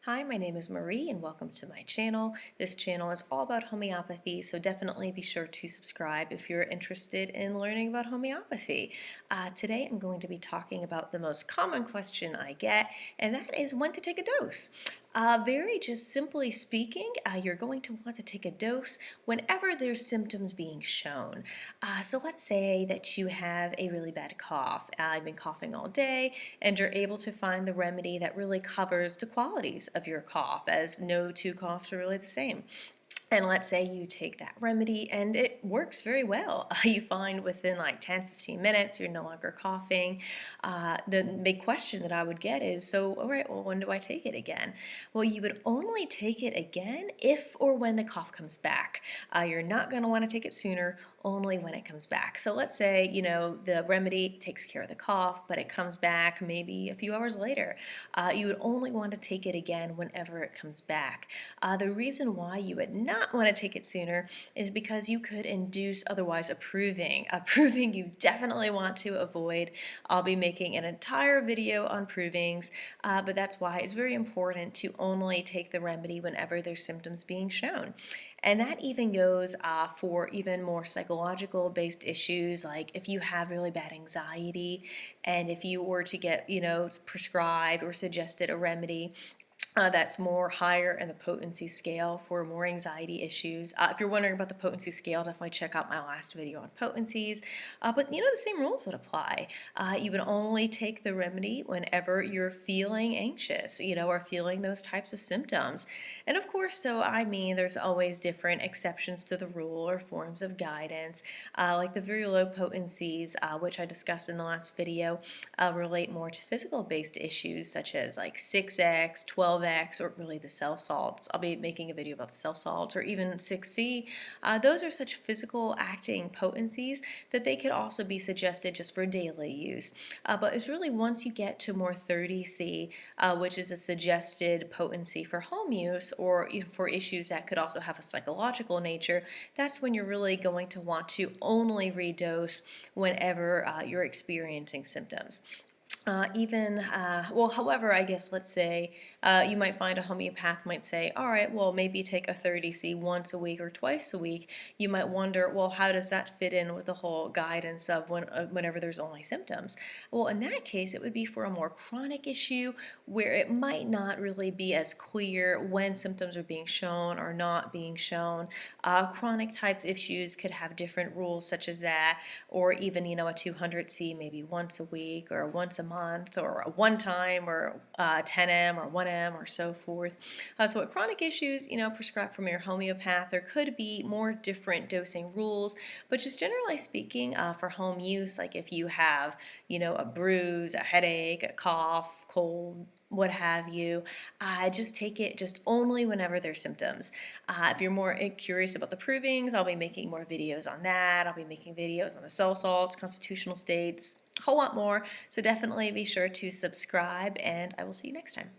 Hi, my name is Marie and welcome to my channel. This channel is all about homeopathy, so definitely be sure to subscribe if you're interested in learning about homeopathy. Today I'm going to be talking about the most common question I get, and that is when to take a dose. Very just simply speaking, you're going to want to take a dose whenever there's symptoms being shown. So let's say that you have a really bad cough. I've been coughing all day, and you're able to find the remedy that really covers the qualities of your cough, as no two coughs are really the same. And let's say you take that remedy and it works very well. You find within like 10-15 minutes you're no longer coughing. The big question that I would get is, so, all right, well, when do I take it again? Well, you would only take it again if or when the cough comes back. You're not going to want to take it sooner, only when it comes back. So let's say, the remedy takes care of the cough, but it comes back maybe a few hours later. You would only want to take it again whenever it comes back. The reason why you would not want to take it sooner is because you could induce otherwise a proving you definitely want to avoid. I'll be making an entire video on provings, but that's why it's very important to only take the remedy whenever there's symptoms being shown. And that even goes for even more psychological based issues, like if you have really bad anxiety and if you were to get, prescribed or suggested a remedy that's more higher in the potency scale for more anxiety issues. If you're wondering about the potency scale, definitely check out my last video on potencies. But the same rules would apply. You would only take the remedy whenever you're feeling anxious, or feeling those types of symptoms. And of course, though, there's always different exceptions to the rule or forms of guidance, like the very low potencies, which I discussed in the last video, relate more to physical-based issues such as like 6x, 12x, or really the cell salts. I'll be making a video about the cell salts, or even 6C. Those are such physical acting potencies that they could also be suggested just for daily use. But it's really once you get to more 30C, which is a suggested potency for home use, or for issues that could also have a psychological nature, that's when you're really going to want to only redose whenever you're experiencing symptoms. However, I guess let's say you might find a homeopath might say, all right, well, maybe take a 30C once a week or twice a week. You might wonder, well, how does that fit in with the whole guidance of whenever there's only symptoms? Well, in that case, it would be for a more chronic issue where it might not really be as clear when symptoms are being shown or not being shown. Chronic types issues could have different rules such as that, or even, a 200C maybe once a week or once a month, or a one time, or 10M or 1M, or so forth. So with chronic issues, prescribed from your homeopath, there could be more different dosing rules, but just generally speaking, for home use, like if you have, a bruise, a headache, a cough, cold, what have you, just take it just only whenever there's symptoms. If you're more curious about the provings, I'll be making more videos on that. I'll be making videos on the cell salts, constitutional states, a whole lot more. So definitely be sure to subscribe, and I will see you next time.